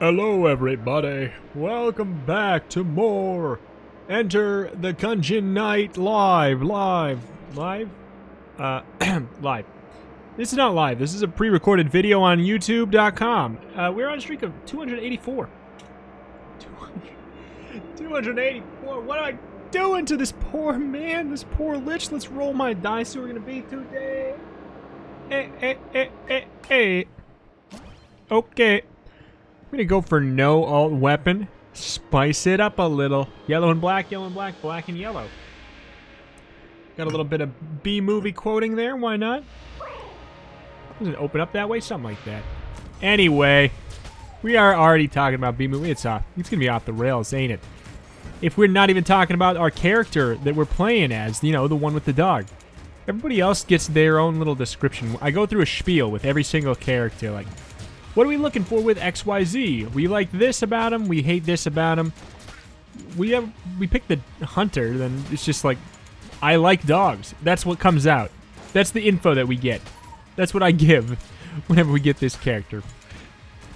Hello everybody, welcome back to more Enter the Gungeon Night live. Live. This is not live, this is a pre-recorded video on youtube.com. We're on a streak of 284. 284, what am I doing to this poor man, this poor lich? Let's roll my dice, who we're gonna be today. Okay. I'm gonna go for no alt weapon. Spice it up a little. Yellow and black, black and yellow. Got a little bit of B-movie quoting there, why not? Does it open up that way? Something like that. Anyway, we are already talking about B-movie. It's gonna be off the rails, ain't it? If we're not even talking about our character that we're playing as, you know, the one with the dog. Everybody else gets their own little description. I go through a spiel with every single character, like, what are we looking for with XYZ? We like this about him, we hate this about him. We pick the hunter, then it's just like, I like dogs. That's what comes out. That's the info that we get. That's what I give whenever we get this character.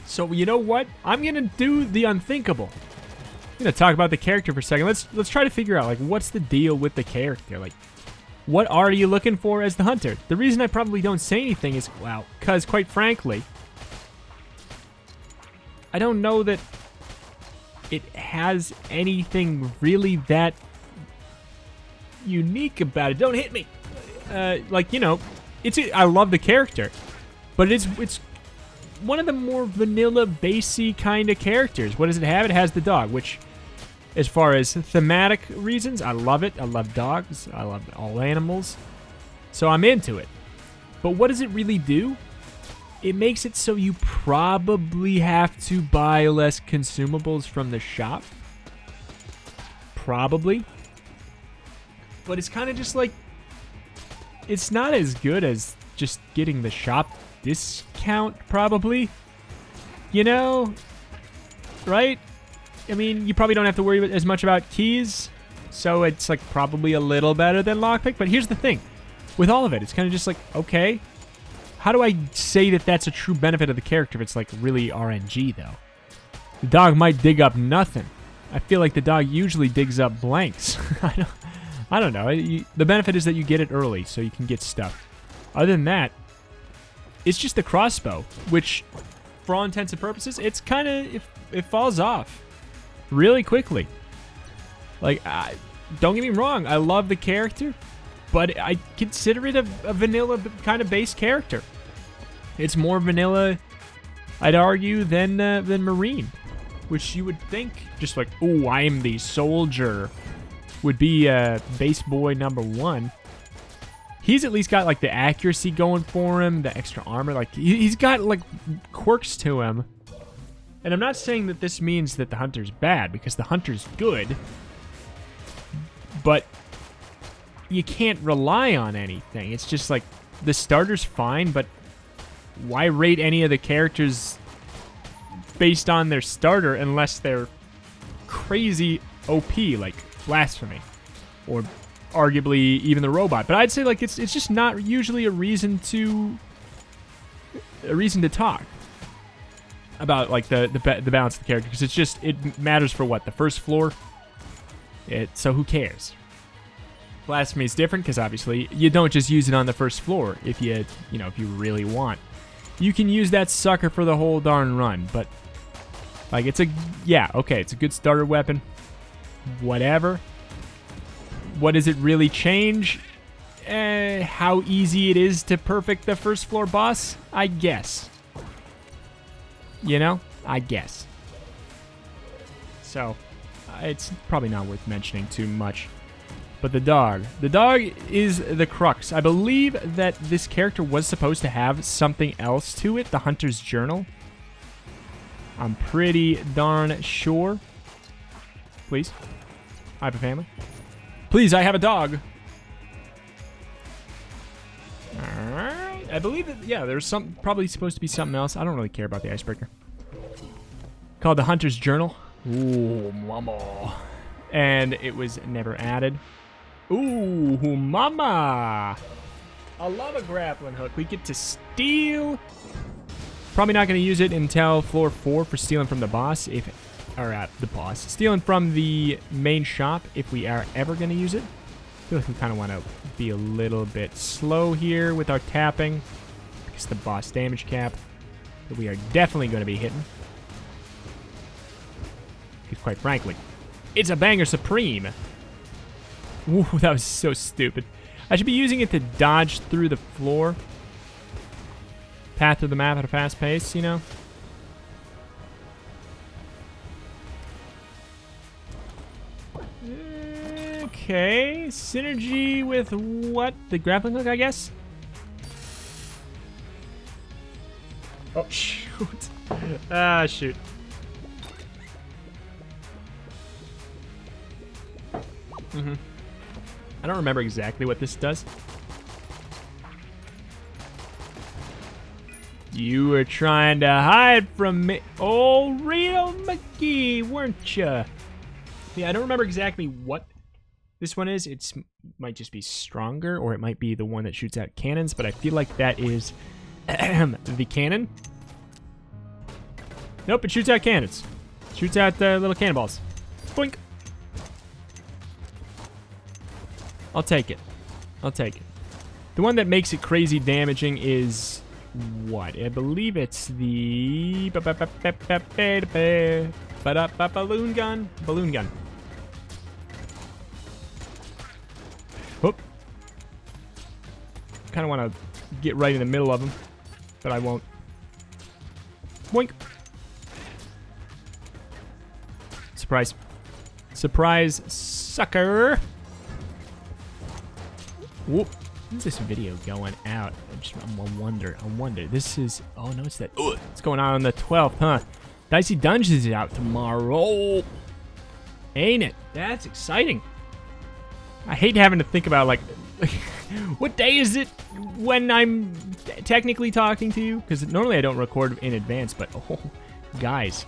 So, you know what? I'm gonna do the unthinkable. I'm gonna talk about the character for a second. Let's try to figure out, like, what's the deal with the character? Like, what are you looking for as the hunter? The reason I probably don't say anything is, well, because quite frankly, I don't know that it has anything really that unique about it. Don't hit me! Like, you know, I love the character, but it's one of the more vanilla, basey kind of characters. What does it have? It has the dog, which, as far as thematic reasons, I love it. I love dogs. I love all animals. So I'm into it. But what does it really do? It makes it so you probably have to buy less consumables from the shop. Probably. But it's kind of just like, it's not as good as just getting the shop discount, probably. You know? Right? I mean, you probably don't have to worry as much about keys. So it's like probably a little better than lockpick. But here's the thing. With all of it, it's kind of just like, okay. How do I say that that's a true benefit of the character if it's like really RNG though? The dog might dig up nothing. I feel like the dog usually digs up blanks. I don't know. The benefit is that you get it early so you can get stuff. Other than that, it's just the crossbow, which for all intents and purposes, it's kind of, it falls off really quickly. Like, don't get me wrong, I love the character, but I consider it a vanilla kind of base character. It's more vanilla, I'd argue, than Marine, which you would think just like, oh, I am the soldier, would be base boy number one. He's at least got like the accuracy going for him, the extra armor. Like he's got like quirks to him. And I'm not saying that this means that the hunter's bad, because the hunter's good, but you can't rely on anything. It's just like the starter's fine, but why rate any of the characters based on their starter unless they're crazy OP, like Blasphemy, or arguably even the robot? But I'd say like it's just not usually a reason to talk about like the balance of the character, because it matters for what, the first floor. So who cares? Blasphemy is different because obviously you don't just use it on the first floor if you really want. You can use that sucker for the whole darn run, but like it's a good starter weapon. Whatever. What does it really change? How easy it is to perfect the first floor boss? I guess. You know? I guess. So, it's probably not worth mentioning too much. But the dog is the crux. I believe that this character was supposed to have something else to it, the Hunter's Journal. I'm pretty darn sure. Please. I have a family. Please, I have a dog. Alright. I believe that, yeah, there's probably supposed to be something else. I don't really care about the icebreaker. Called the Hunter's Journal. Ooh, mama. And it was never added. Ooh, mama. I love a grappling hook. We get to steal Probably not going to use it until floor 4 for stealing from the boss. Stealing from the main shop if we are ever going to use it. I feel like we kind of want to be a little bit slow here with our tapping. Because the boss damage cap that we are definitely going to be hitting. Because quite frankly, it's a banger supreme. Ooh, that was so stupid. I should be using it to dodge through the floor. Path through the map at a fast pace, you know? Okay, synergy with what? The grappling hook, I guess? Oh, shoot. Ah, shoot. I don't remember exactly what this does. You were trying to hide from me. Oh, Reto McGee, weren't ya? Yeah, I don't remember exactly what this one is. It might just be stronger, or it might be the one that shoots out cannons, but I feel like that is the cannon. Nope, it shoots out cannons. Shoots out little cannonballs. Boink. I'll take it. I'll take it. The one that makes it crazy damaging is what? I believe it's the balloon gun. Balloon gun. Whoop. Kind of want to get right in the middle of them, but I won't. Boink. Surprise. Surprise, sucker. Whoop. When's this video going out? I wonder. This is... Oh, no, it's that... It's going on the 12th, huh? Dicey Dungeons is out tomorrow. Ain't it? That's exciting. I hate having to think about, like... what day is it when I'm technically talking to you? Because normally I don't record in advance, but... Oh, guys.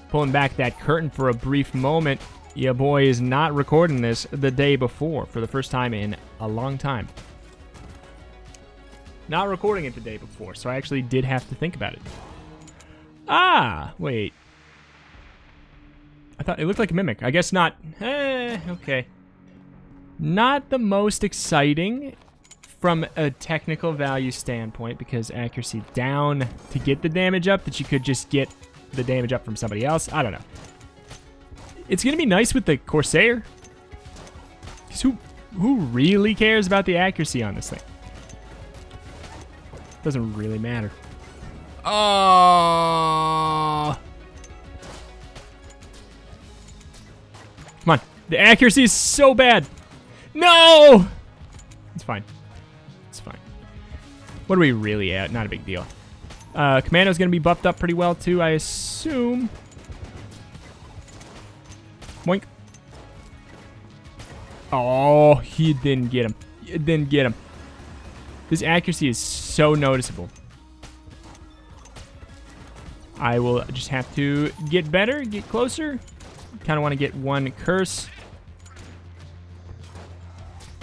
Pulling back that curtain for a brief moment. Your boy is not recording this the day before for the first time in a long time. Not recording it the day before, so I actually did have to think about it. Ah, wait. I thought it looked like a mimic. I guess not. Okay. Not the most exciting from a technical value standpoint, because accuracy down to get the damage up, that you could just get the damage up from somebody else. I don't know. It's going to be nice with the Corsair. Because who really cares about the accuracy on this thing? Doesn't really matter. Oh. Come on. The accuracy is so bad. No! It's fine. It's fine. What are we really at? Not a big deal. Commando's going to be buffed up pretty well, too, I assume. Boink. Oh, he didn't get him. He didn't get him. This accuracy is so noticeable. I will just have to get better, get closer. Kind of want to get one curse.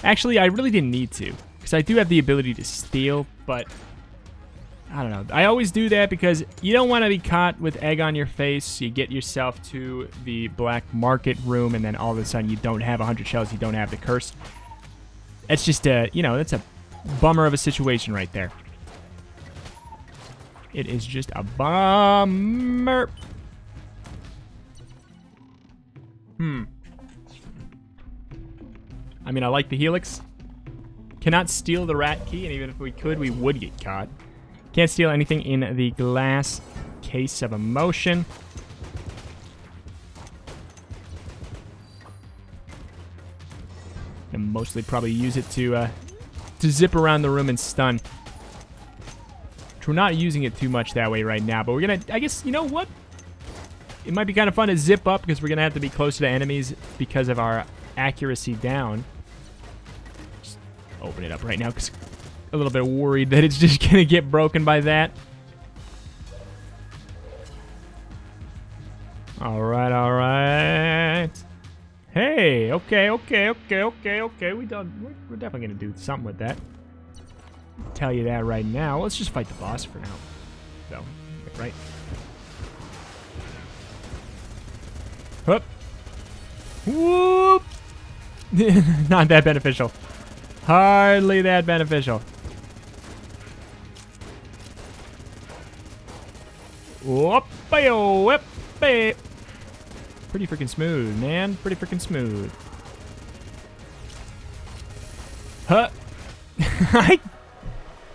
Actually, I really didn't need to, because I do have the ability to steal, but I don't know. I always do that because you don't want to be caught with egg on your face. You get yourself to the black market room, and then all of a sudden you don't have 100 shells, you don't have the curse. That's just a, you know, that's a bummer of a situation right there. It is just a bummer. I mean, I like the helix. Cannot steal the rat key, and even if we could, we would get caught. Can't steal anything in the glass case of emotion. And mostly probably use it to zip around the room and stun. Which we're not using it too much that way right now, but we're gonna, I guess, you know what? It might be kind of fun to zip up because we're gonna have to be closer to enemies because of our accuracy down. Just open it up right now because a little bit worried that it's just gonna get broken by that. All right, all right. Hey, okay. We're definitely gonna do something with that. I'll tell you that right now. Let's just fight the boss for now. So, right? Hup. Whoop. Not that beneficial. Hardly that beneficial. Whoop. Whoop. Pretty freaking smooth, man. Pretty freaking smooth. Huh.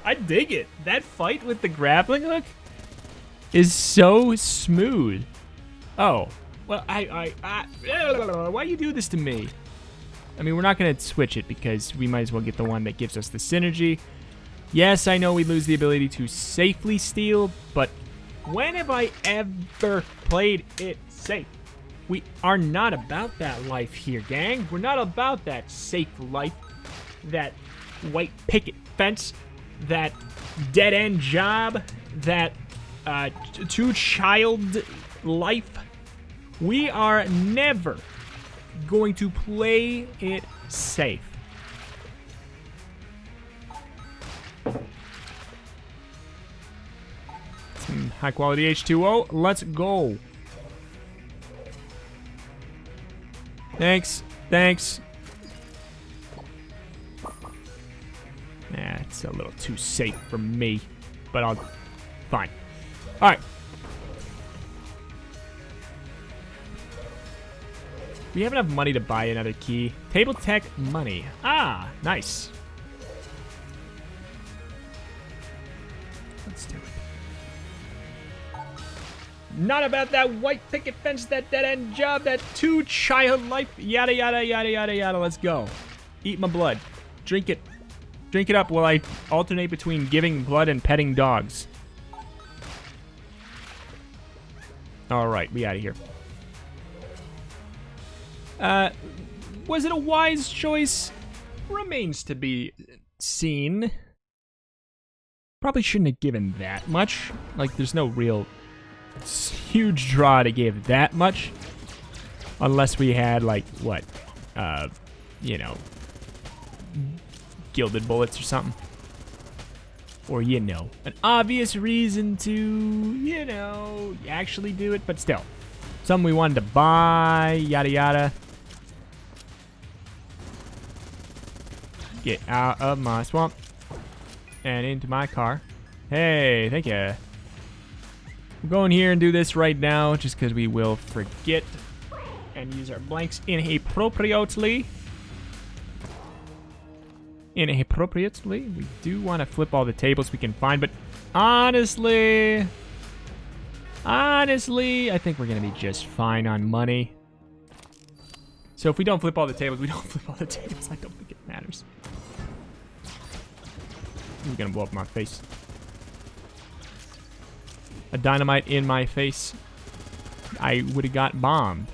I dig it. That fight with the grappling hook is so smooth. Oh. Well, why you do this to me? I mean, we're not going to switch it because we might as well get the one that gives us the synergy. Yes, I know we lose the ability to safely steal, but when have I ever played it safe? We are not about that life here, gang. We're not about that safe life, that white picket fence, that dead-end job, that two-child life. We are never going to play it safe. Some high-quality H2O. Let's go. Thanks. Thanks. Nah, it's a little too safe for me, but I'll... Fine. All right. We have enough money to buy another key. Table tech money. Ah, nice. Let's do it. Not about that white picket fence, that dead-end job, that two-child life, yada, yada, yada, yada, yada. Let's go. Eat my blood. Drink it. Drink it up while I alternate between giving blood and petting dogs. All right, we out of here. Was it a wise choice? Remains to be seen. Probably shouldn't have given that much. Like, there's no real huge draw to give that much. Unless we had, like, what? You know, gilded bullets or something. Or, you know, an obvious reason to, you know, actually do it. But still, something we wanted to buy, yada yada. Get out of my swamp and into my car. Hey, thank you. We'll go in here and do this right now just because we will forget and use our blanks inappropriately. Inappropriately. We do want to flip all the tables we can find, but honestly, I think we're going to be just fine on money. So if we don't flip all the tables, we don't flip all the tables. I don't think it matters. I'm going to blow up my face. A dynamite in my face. I would have got bombed.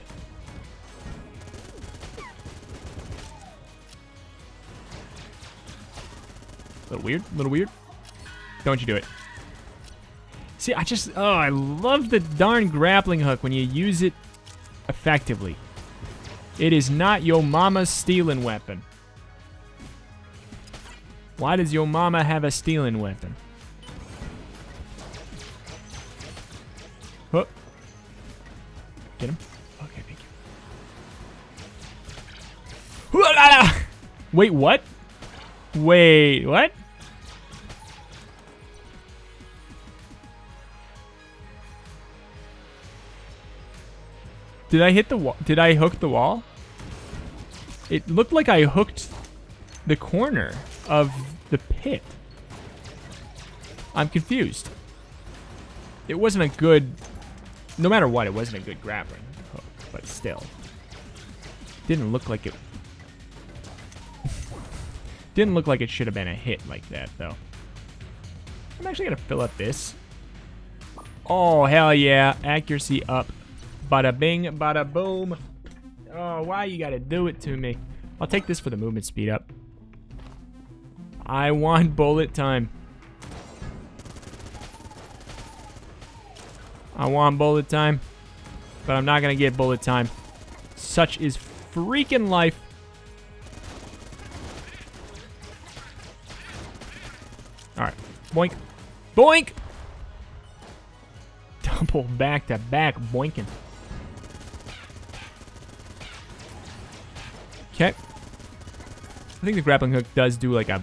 A little weird, a little weird. Don't you do it. See, I love the darn grappling hook when you use it effectively. It is not your mama's stealing weapon. Why does your mama have a stealing weapon? Huh. Get him. Okay, thank you. Wait, what? Wait, what? Did I hit the wall? Did I hook the wall? It looked like I hooked the corner of the pit. I'm confused. It wasn't a good... No matter what, it wasn't a good grappling hook, but still. Didn't look like it... Didn't look like it should have been a hit like that, though. I'm actually going to fill up this. Oh, hell yeah. Accuracy up. Bada bing, bada boom. Oh, why you got to do it to me? I'll take this for the movement speed up. I want bullet time. I want bullet time. But I'm not going to get bullet time. Such is freaking life. Alright. Boink. Boink! Pull back to back, boinking. Okay. I think the grappling hook does do like a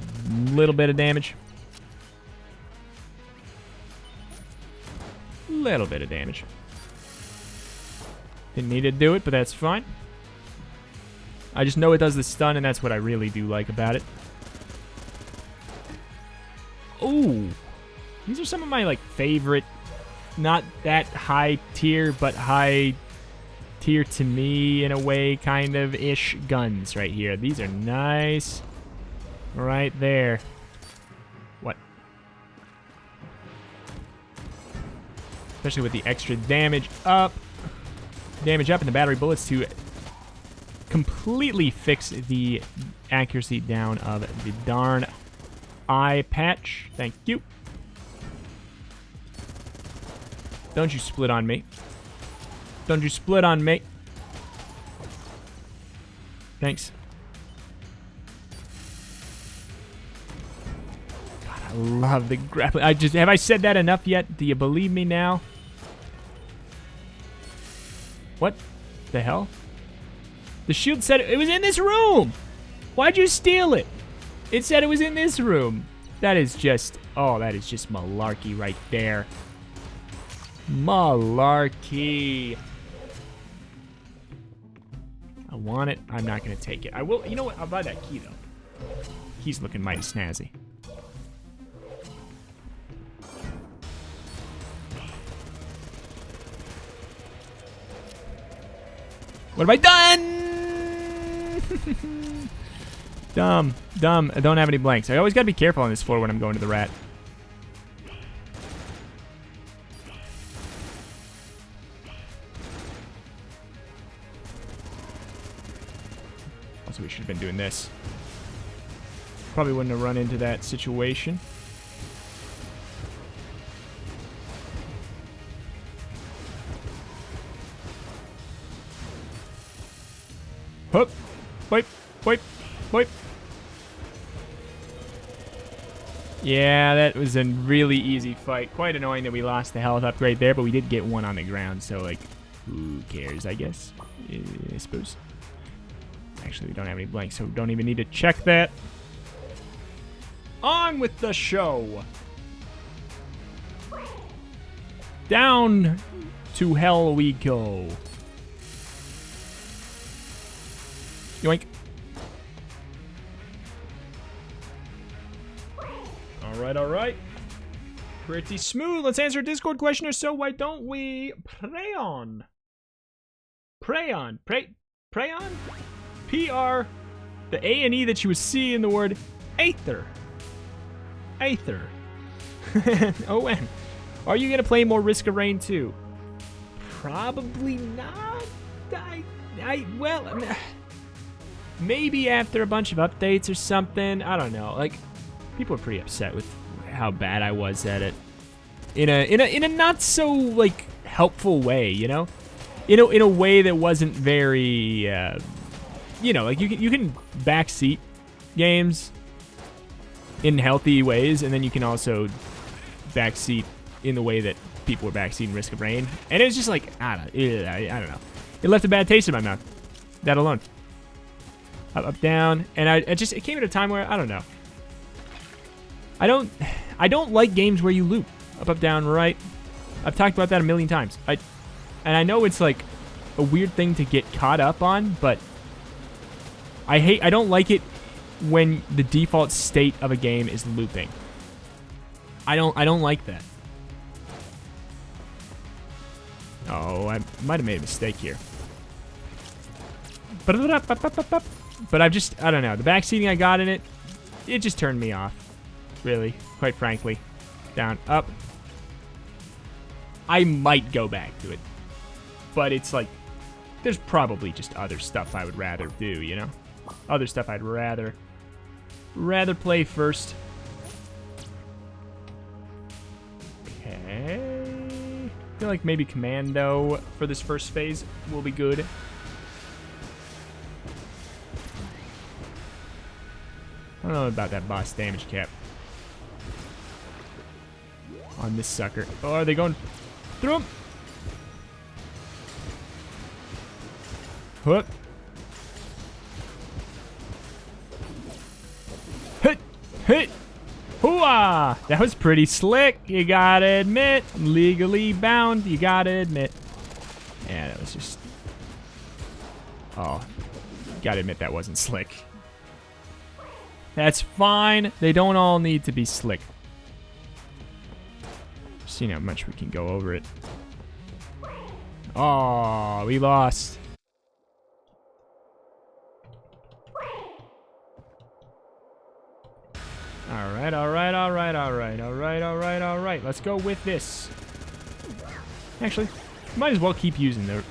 little bit of damage. Little bit of damage. Didn't need to do it, but that's fine. I just know it does the stun, and that's what I really do like about it. Ooh. These are some of my, like, favorite, not that high tier, but high tier to me, in a way, kind of ish guns right here. These are nice. Right there. What? Especially with the extra damage up. Damage up and the battery bullets to completely fix the accuracy down of the darn eye patch. Thank you. Don't you split on me. Don't you split on me. Thanks. God, I love the grappling. Have I said that enough yet? Do you believe me now? What the hell? The shield said it was in this room. Why'd you steal it? It said it was in this room. That is just, oh, that is just malarkey right there. Malarkey. I want it. I'm not going to take it. I will. You know what? I'll buy that key, though. Key's looking mighty snazzy. What have I done? Dumb. Dumb. I don't have any blanks. I always got to be careful on this floor when I'm going to the rat. Also, we should have been doing this. Probably wouldn't have run into that situation. Hup. Wipe. Wipe. Wipe. Yeah, that was a really easy fight. Quite annoying that we lost the health upgrade there, but we did get one on the ground, so, like, who cares, I guess? I suppose. Actually, we don't have any blanks, so we don't even need to check that. On with the show! Down to hell we go. Yoink. Alright, alright. Pretty smooth. Let's answer a Discord question or so. Why don't we pray on? Pray on. Pray on? PR. The A and E that you would see in the word Aether. Aether. O-N. Are you going to play more Risk of Rain 2? Probably not. Well, maybe after a bunch of updates or something. I don't know. Like, people are pretty upset with how bad I was at it. In a not so, like, helpful way, you know? In a way that wasn't very, you know, like, you can backseat games in healthy ways, and then you can also backseat in the way that people were backseating Risk of Rain. And it was just like, I don't know. It left a bad taste in my mouth. That alone. Up, down. And it came at a time where, I don't know. I don't like games where you loop. Up, down, right. I've talked about that a million times. And I know it's like a weird thing to get caught up on, but I don't like it when the default state of a game is looping. I don't like that. Oh, I might have made a mistake here. But I don't know. The backseating I got in it just turned me off. Really, quite frankly. Down, up. I might go back to it. But it's like, there's probably just other stuff I would rather do, you know? Other stuff I'd rather play first. Okay. I feel like maybe Commando for this first phase will be good. I don't know about that boss damage cap on this sucker. Oh, are they going through him? Hook. Hit. Hit. Hooah! That was pretty slick, you gotta admit. Legally bound, you gotta admit. Yeah, that was just... Oh, gotta admit that wasn't slick. That's fine. They don't all need to be slick. See how much we can go over it. Oh, we lost. Alright, alright, alright, alright, alright, alright, alright. Let's go with this. Actually, might as well keep using the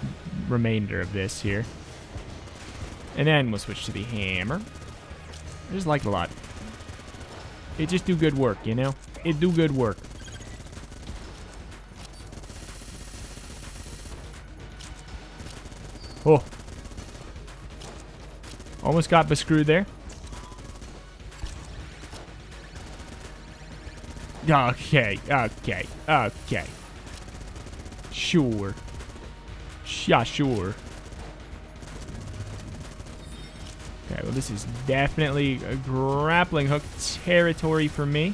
remainder of this here. And then we'll switch to the hammer. I just like it a lot. It just do good work, you know? It do good work. Oh. Almost got bescrewed there. Okay, okay, okay. Sure. Yeah, sure. Okay, well, this is definitely a grappling hook territory for me.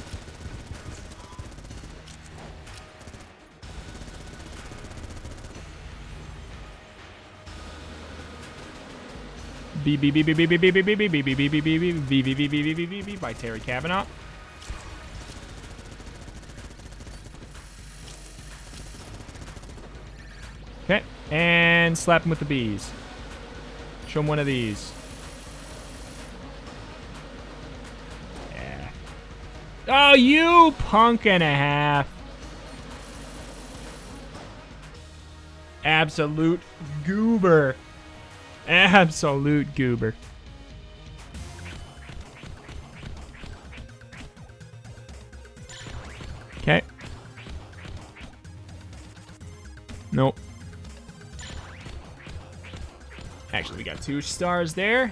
By Terry Kavanaugh. Okay, and slap him with the bees. Show him one of these. Yeah. Oh, you punk and a half. Absolute goober. Absolute goober. Okay. Nope. Actually, we got 2 stars there.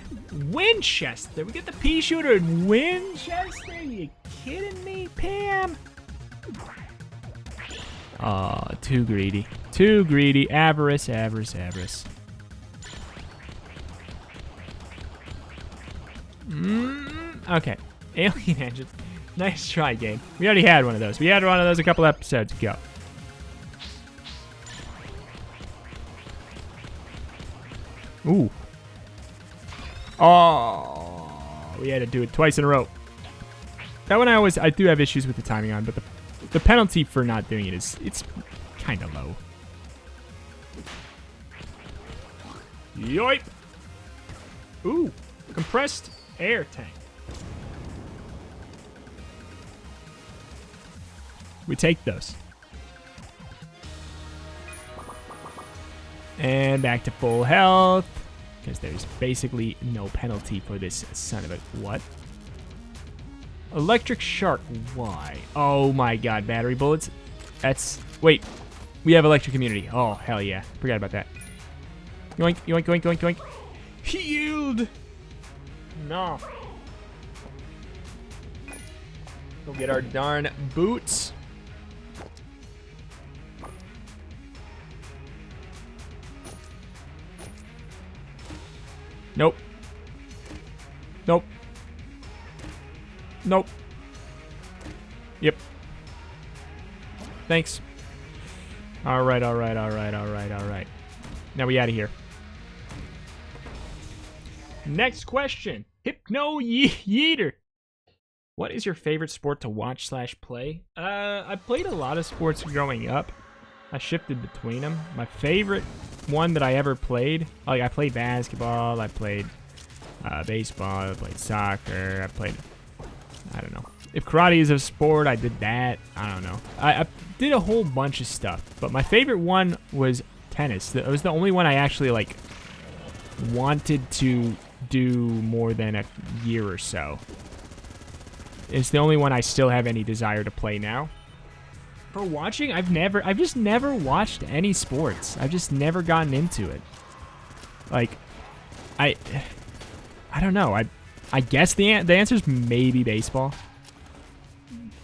Winchester. We get the pea shooter in Winchester. You kidding me, Pam? Oh, too greedy. Too greedy. Avarice, avarice, avarice. Okay. Alien engine. Nice try, game. We already had one of those. We had one of those a couple episodes ago. Ooh. Oh, we had to do it twice in a row. That one I do have issues with the timing on, but the penalty for not doing it it's kind of low. Yoip. Ooh, compressed air tank. We take those. And back to full health. Because there's basically no penalty for this son of a... What? Electric shark. Why? Oh my god, battery bullets. That's... Wait. We have electric immunity. Oh, hell yeah. Forgot about that. Yoink, yoink, yoink, yoink, yoink. Healed! No. Go get our darn boots. Nope. Nope. Nope. Yep. Thanks. Alright, alright, alright, alright, alright. Now we out of here. Next question. Hypno Yeeter. What is your favorite sport to watch / play? I played a lot of sports growing up. I shifted between them. My favorite one that I ever played, like I played basketball, I played baseball, I played soccer, I don't know. If karate is a sport, I did that. I don't know. I did a whole bunch of stuff, but my favorite one was tennis. It was the only one I actually like wanted to do more than a year or so. It's the only one I still have any desire to play now. For watching, I've just never watched any sports. I've just never gotten into it. Like, I don't know. I guess the answer is maybe baseball.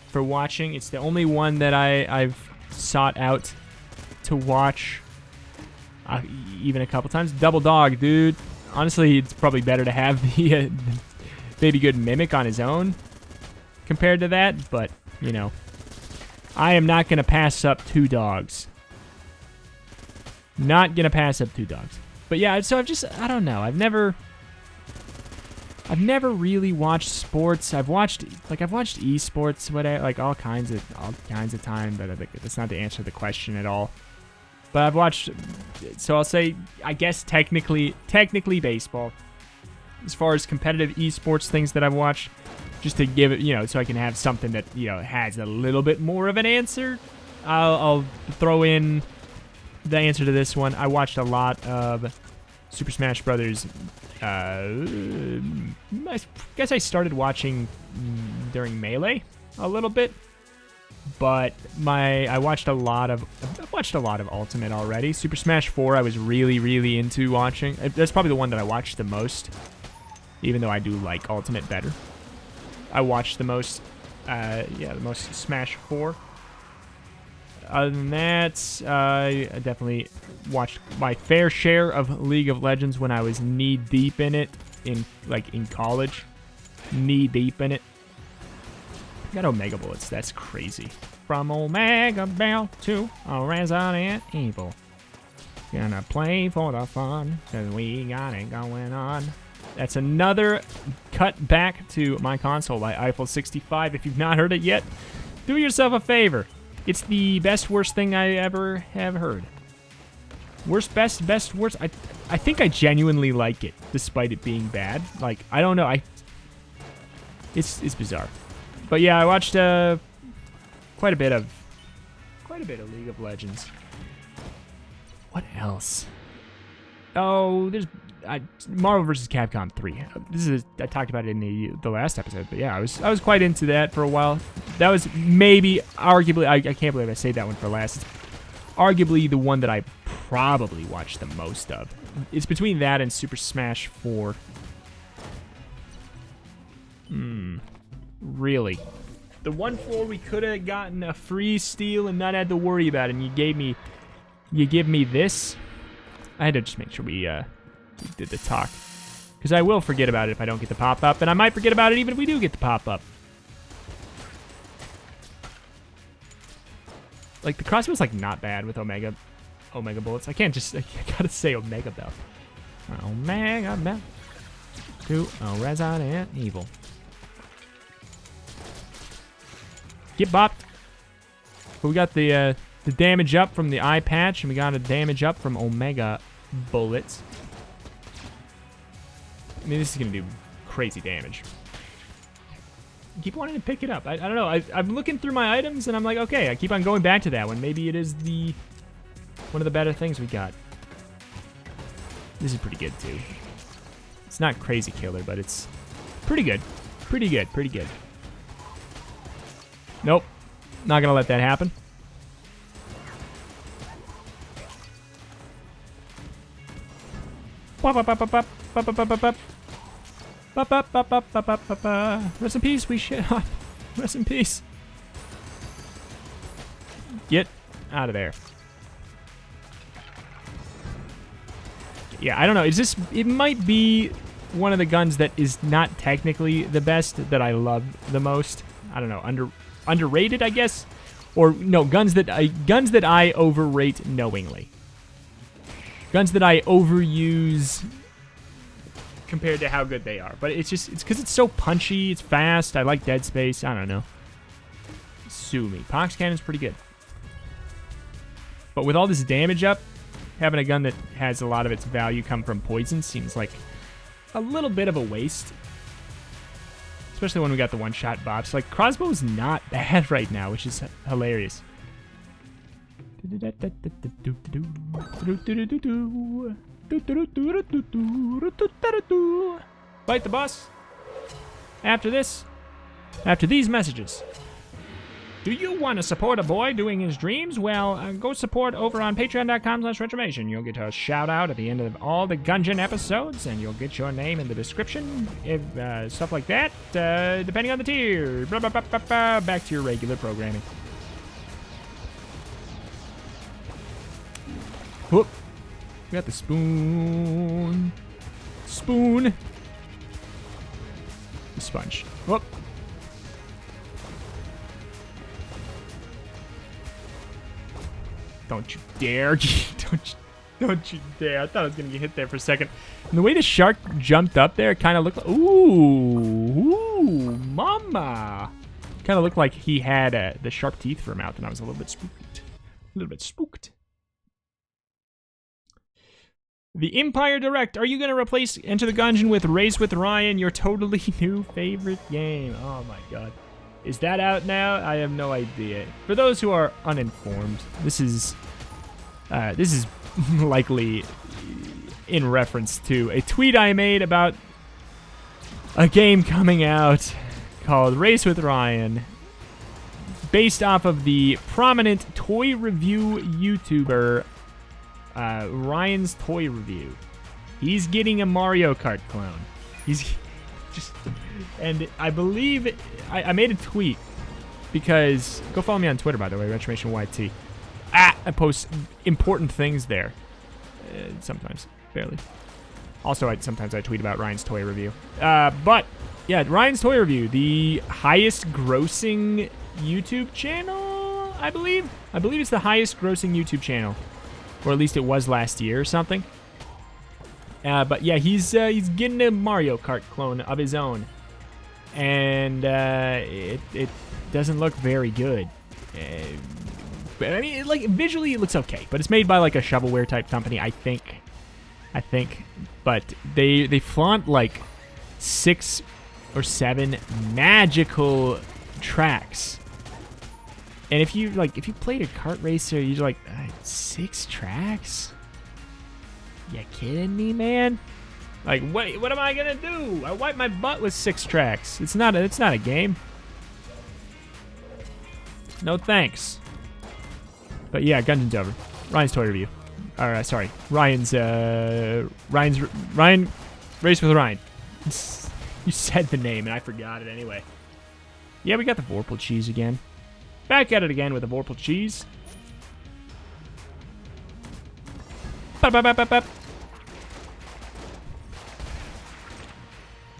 For watching, it's the only one that I've sought out to watch. even a couple times. Double dog, dude. Honestly, it's probably better to have the Piegood mimic on his own compared to that, but, you know, I am not going to pass up 2 dogs. Not going to pass up 2 dogs. But yeah, so I don't know. I've never really watched sports. I've watched esports, whatever, like all kinds of time, but I think that's not the answer to the question at all. But I've watched, so I'll say, I guess technically baseball. As far as competitive esports things that I've watched, just to give it, you know, so I can have something that, you know, has a little bit more of an answer. I'll throw in the answer to this one. I watched a lot of Super Smash Brothers. I guess I started watching during Melee a little bit, but I've watched a lot of Ultimate already. Super Smash 4 I was really into watching. That's probably the one that I watched the most, even though I do like Ultimate better. I watched the most, the most Smash 4. Other than that, I definitely watched my fair share of League of Legends when I was knee-deep in it, in college. Knee-deep in it. Got Omega Bullets, that's crazy. From Omega Bell to Resident Evil. Gonna play for the fun, cause we got it going on. That's another cut back to my console by Eiffel65. If you've not heard it yet, do yourself a favor. It's the best, worst thing I ever have heard. Worst, best, worst. I think I genuinely like it, despite it being bad. Like, I don't know. It's bizarre. But yeah, I watched quite a bit of League of Legends. What else? Oh, there's Marvel vs. Capcom 3. I talked about it in the last episode, but yeah, I was quite into that for a while. That was maybe, arguably, I can't believe I saved that one for last. It's arguably the one that I probably watched the most of. It's between that and Super Smash 4. Really. The 1-4 we could have gotten a free steal and not had to worry about it, and you give me this. I had to just make sure we did the talk, because I will forget about it if I don't get the pop-up, and I might forget about it even if we do get the pop-up. Like, the crossbow's, like, not bad with Omega Bullets. I gotta say Omega Bell. Omega Bell to Resident Evil. Get bopped. But we got the damage up from the eye patch, and we got a damage up from Omega Bullets. I mean, this is going to do crazy damage. I keep wanting to pick it up. I don't know. I'm looking through my items, and I'm like, okay, I keep on going back to that one. Maybe it is one of the better things we got. This is pretty good, too. It's not crazy killer, but it's pretty good. Pretty good. Nope. Not going to let that happen. Rest in peace, we shit on. Rest in peace. Get out of there. Yeah, I don't know. It might be one of the guns that is not technically the best that I love the most. I don't know, underrated, I guess, or no, guns that I overrate knowingly. Guns that I overuse compared to how good they are. But it's because it's so punchy, it's fast. I like Dead Space. I don't know. Sue me. Pox Cannon's pretty good. But with all this damage up, having a gun that has a lot of its value come from poison seems like a little bit of a waste. Especially when we got the one-shot bops. Like, crossbow's not bad right now, which is hilarious. Fight the boss. After these messages. Do you want to support a boy doing his dreams? Well, go support over on patreon.com/retromation. You'll get a shout out at the end of all the Gungeon episodes, and you'll get your name in the description, if stuff like that, depending on the tier. Blah, blah, blah, blah, blah. Back to your regular programming. Whoop. We got the spoon. Spoon. The sponge. Whoop. Don't you dare. Don't you dare. I thought I was going to get hit there for a second. And the way the shark jumped up there kind of looked like... Ooh, mama. Kind of looked like he had the sharp teeth for a mouth, and I was a little bit spooked. The Empire Direct. Are you going to replace Enter the Gungeon with Race with Ryan, your totally new favorite game? Oh my god. Is that out now? I have no idea. For those who are uninformed, this is likely in reference to a tweet I made about a game coming out called Race with Ryan, based off of the prominent toy review YouTuber Ryan's Toy Review. He's getting a Mario Kart clone. He's just, and I believe I made a tweet because go follow me on Twitter, by the way, RetromationYT. I post important things there. Sometimes, barely. Also, sometimes I tweet about Ryan's Toy Review. But yeah, Ryan's Toy Review, the highest grossing YouTube channel, I believe. I believe it's the highest grossing YouTube channel, or at least it was last year or something. But yeah, he's getting a Mario Kart clone of his own, and it doesn't look very good. I mean, like visually it looks okay, but it's made by like a shovelware type company, I think. But they flaunt like 6 or 7 magical tracks. And if you played a kart racer, you're like 6 tracks? You kidding me, man? Like what am I gonna do? I wipe my butt with 6 tracks. It's not a game. No thanks. But yeah, Gungeon's over. Ryan's Toy Review. Sorry, Ryan Race with Ryan. You said the name and I forgot it anyway. Yeah, we got the Vorpal cheese again. Back at it again with the Vorpal cheese.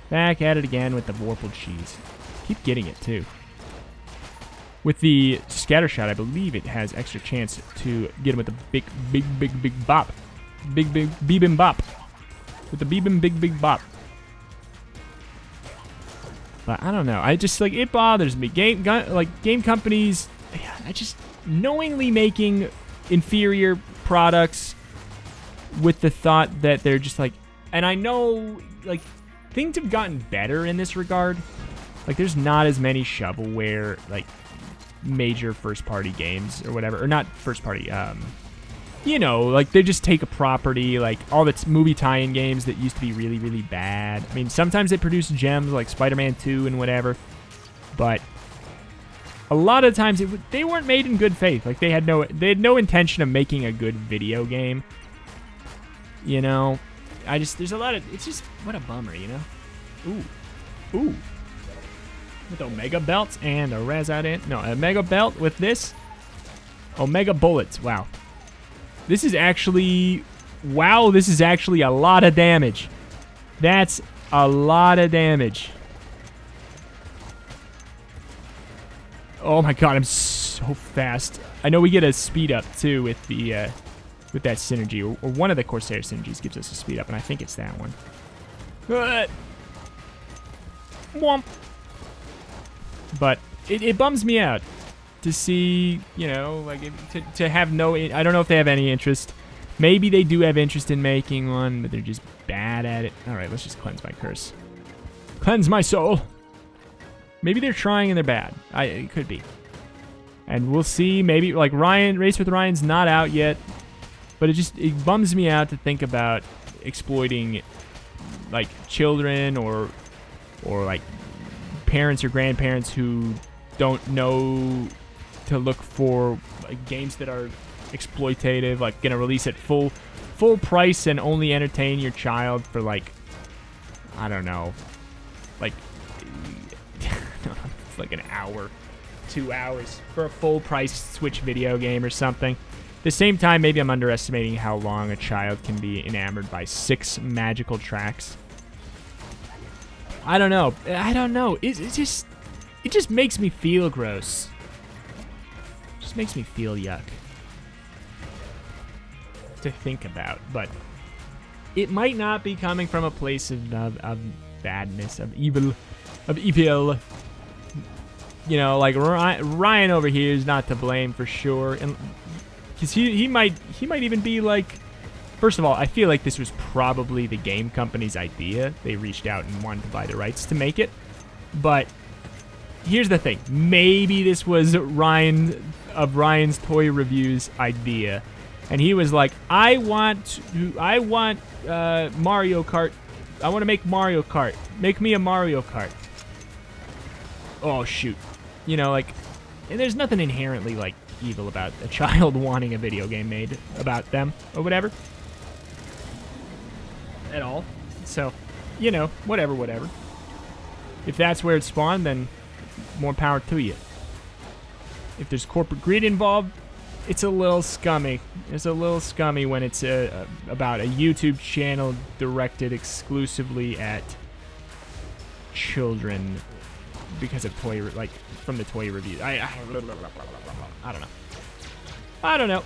Back at it again with the Vorpal cheese. Keep getting it too. With the Scattershot, I believe it has extra chance to get him with the big bop. Big beebim bop. With the beebim big bop. But I don't know. I just, like, it bothers me. Game companies, I just knowingly making inferior products with the thought that they're just like, and I know, like, things have gotten better in this regard. Like, there's not as many shovelware, like, major first-party games or whatever, or not first-party, you know, like they just take a property, like all the movie tie-in games that used to be really, really bad. I mean, sometimes they produce gems like Spider-Man 2 and whatever, but a lot of times they weren't made in good faith. Like they had no intention of making a good video game. You know, there's a lot of, it's just, what a bummer, you know? Ooh. With Omega belts and a Razadant. No, a Mega belt with this. Omega bullets. Wow. This is actually a lot of damage. That's a lot of damage. Oh my god, I'm so fast. I know we get a speed up too with the with that synergy, or one of the Corsair synergies gives us a speed up, and I think it's that one. Womp. But it bums me out to see, you know, like to have no. I don't know if they have any interest. Maybe they do have interest in making one, but they're just bad at it. All right, let's just cleanse my curse. Cleanse my soul. Maybe they're trying and they're bad. It could be. And we'll see. Maybe like Race with Ryan's not out yet, but it bums me out to think about exploiting like children or like parents or grandparents who don't know to look for like games that are exploitative, like gonna release at full price and only entertain your child for like, I don't know, like like an hour, 2 hours for a full price Switch video game or something. the same time, maybe I'm underestimating how long a child can be enamored by 6 magical tracks. I don't know. It just makes me feel gross. It just makes me feel yuck to think about. But it might not be coming from a place of badness, of evil. You know, like Ryan over here is not to blame for sure, and because he might even be like. First of all, I feel like this was probably the game company's idea. They reached out and wanted to buy the rights to make it. But here's the thing: maybe this was Ryan's Toy Reviews idea, and he was like, "I want Mario Kart. I want to make Mario Kart. Make me a Mario Kart." Oh shoot, you know, like, and there's nothing inherently like evil about a child wanting a video game made about them or whatever at all. So, you know, whatever. If that's where it spawned, then more power to you. If there's corporate greed involved, it's a little scummy. It's a little scummy when it's about a YouTube channel directed exclusively at children because of toy, like, from the toy reviews. I don't know.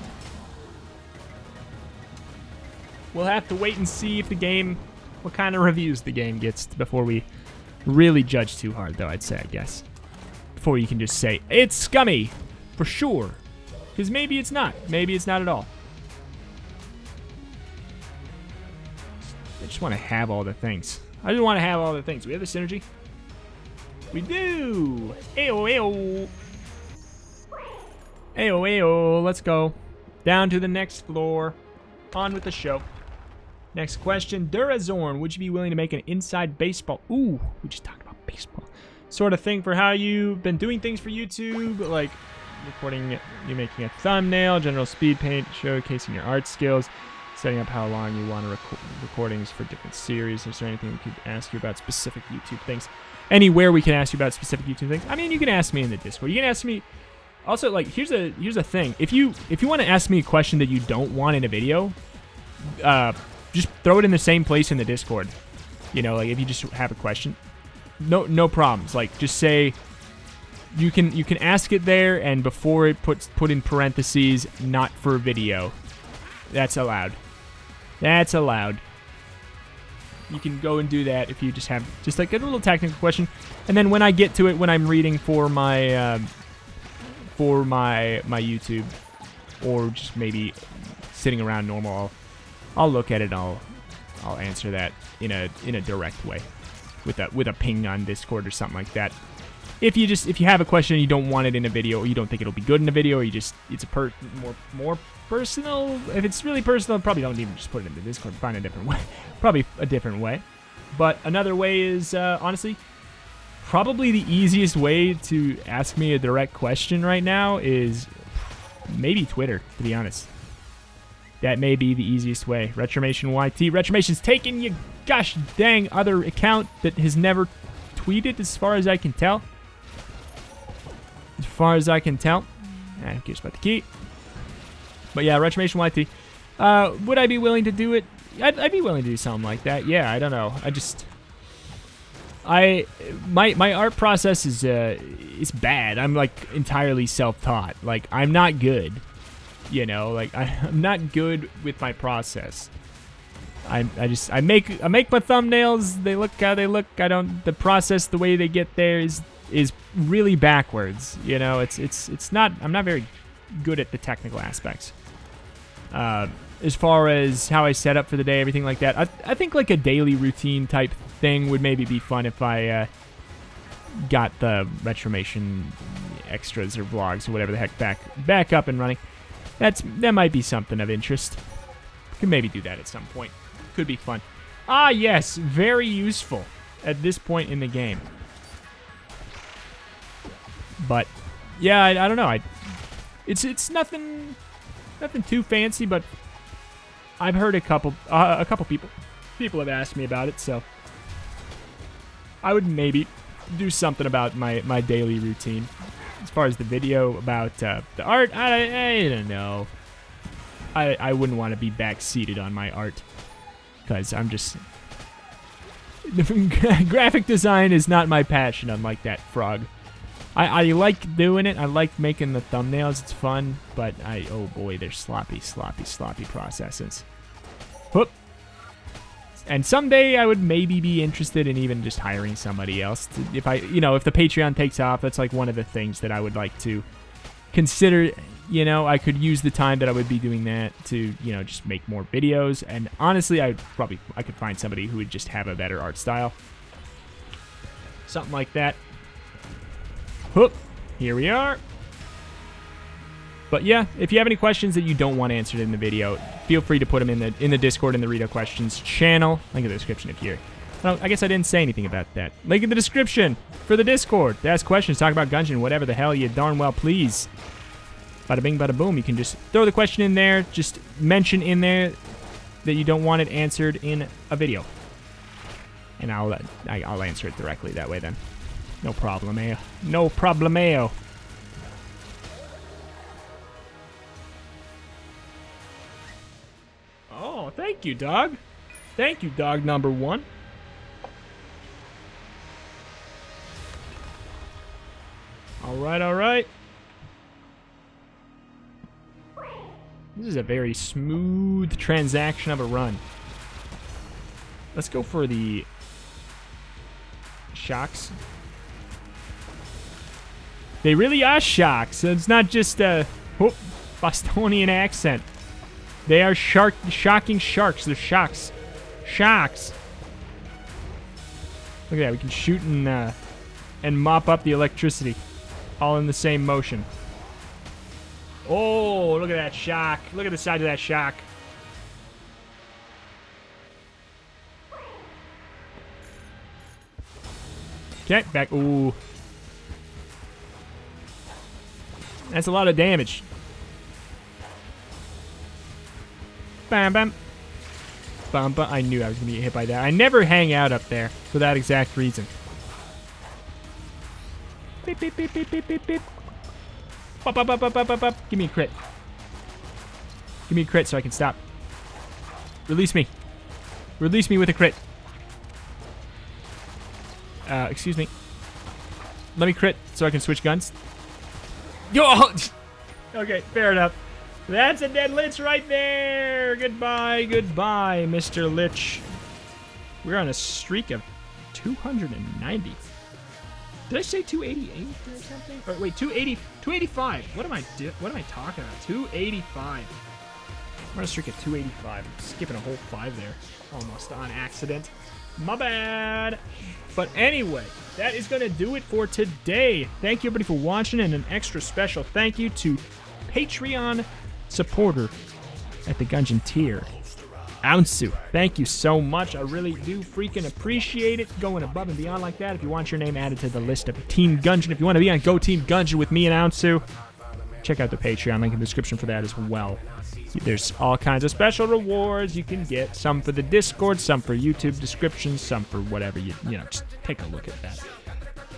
We'll have to wait and see if the game, what kind of reviews the game gets before we really judge too hard, though, I'd say, I guess. Before you can just say, it's scummy, for sure. Because maybe it's not. Maybe it's not at all. I just want to have all the things. I just want to have all the things. We have the synergy? We do! Ayo. Let's go. Down to the next floor. On with the show. Next question. Durazorn, would you be willing to make an inside baseball? Ooh, we just talked about baseball. Sort of thing for how you've been doing things for YouTube, like recording, you making a thumbnail, general speed paint, showcasing your art skills, setting up how long you want to recordings for different series. Is there anything we could ask you about specific YouTube things? Anywhere we can ask you about specific YouTube things? I mean, you can ask me in the Discord. You can ask me. Also, like, here's a thing. If you want to ask me a question that you don't want in a video, just throw it in the same place in the Discord. You know, like if you just have a question, no problems. Like just say you can ask it there, and before it put in parentheses, not for video. That's allowed. That's allowed. You can go and do that if you just have just like a little technical question, and then when I get to it, when I'm reading for my YouTube, or just maybe sitting around normal, I'll look at it. And I'll answer that in a direct way, with a ping on Discord or something like that. If you have a question and you don't want it in a video, or you don't think it'll be good in a video, or it's a more personal. If it's really personal, probably don't even just put it in the Discord. Find a different way. Probably a different way. But another way is honestly, probably the easiest way to ask me a direct question right now is maybe Twitter, to be honest. That may be the easiest way. Retromation YT. Retromation's taken your gosh dang other account that has never tweeted, as far as I can tell. Who cares about the key? But yeah, Retromation YT. Would I be willing to do it? I'd be willing to do something like that. Yeah, I don't know. My art process is bad. I'm like entirely self-taught. Like I'm not good. You know, like I'm not good with my process. I make my thumbnails. They look how they look. The process, the way they get there is really backwards. You know, it's not. I'm not very good at the technical aspects. As far as how I set up for the day, everything like that. I think like a daily routine type thing would maybe be fun if I got the Retromation extras or vlogs or whatever the heck back up and running. That might be something of interest. Could maybe do that at some point. Could be fun. Ah, yes, very useful at this point in the game. But yeah, I don't know. It's nothing too fancy, but I've heard a couple people have asked me about it, so I would maybe do something about my daily routine. As far as the video about the art, I don't know. I wouldn't want to be backseated on my art. Because I'm just... graphic design is not my passion, unlike that frog. I like doing it. I like making the thumbnails. It's fun. But oh boy, they're sloppy processes. Whoop. And someday I would maybe be interested in even just hiring somebody else. If the Patreon takes off, that's like one of the things that I would like to consider. I could use the time that I would be doing that to, just make more videos. And honestly, I could find somebody who would just have a better art style. Something like that. Whoop. Here we are. But yeah, if you have any questions that you don't want answered in the video, feel free to put them in the Discord in the Reto Questions channel. Link in the description if you're... Well, I guess I didn't say anything about that. Link in the description for the Discord. To ask questions, talk about Gungeon, whatever the hell you darn well please. Bada bing, bada boom. You can just throw the question in there. Just mention in there that you don't want it answered in a video. And I'll answer it directly that way then. No problemo. No problemo. Oh, thank you, dog. Thank you, dog number 1. All right, all right. This is a very smooth transaction of a run. Let's go for the shocks. They really are shocks. It's not just a Bostonian accent. They are shocking sharks. They're shocks. Shocks. Look at that. We can shoot and mop up the electricity. All in the same motion. Oh, look at that shock. Look at the size of that shock. Okay, back. Ooh. That's a lot of damage. Bam, bam. Bam, bam. I knew I was going to get hit by that. I never hang out up there for that exact reason. Beep, beep, beep, beep, beep, beep, beep. Bop, bop, bop, bop, bop, bop. Give me a crit. Give me a crit so I can stop. Release me. Release me with a crit. Excuse me. Let me crit so I can switch guns. Yo! Okay, fair enough. That's a dead Lich right there. Goodbye, goodbye, Mr. Lich. We're on a streak of 290. Did I say 288 or something? Or wait, 285. What am I talking about? 285. We're on a streak of 285. I'm skipping a whole 5 there. Almost on accident. My bad. But anyway, that is going to do it for today. Thank you everybody for watching, and an extra special thank you to Patreon supporter at the Gungeon tier, Aonsu. Thank you so much. I really do freaking appreciate it. Going above and beyond like that. If you want your name added to the list of Team Gungeon, if you want to be on Go Team Gungeon with me and Aonsu, check out the Patreon. Link in the description for that as well. There's all kinds of special rewards you can get. Some for the Discord, some for YouTube descriptions, some for whatever you know. Just take a look at that.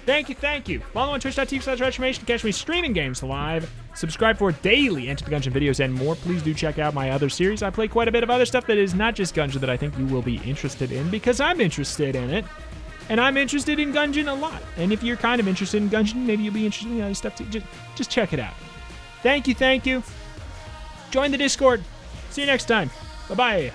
Thank you, thank you. Follow on twitch.tv/Retromation to catch me streaming games live. Subscribe for daily Enter the Gungeon videos and more. Please do check out my other series. I play quite a bit of other stuff that is not just Gungeon that I think you will be interested in, because I'm interested in it. And I'm interested in Gungeon a lot. And if you're kind of interested in Gungeon, maybe you'll be interested in other stuff too. Just check it out. Thank you, thank you. Join the Discord. See you next time. Bye-bye.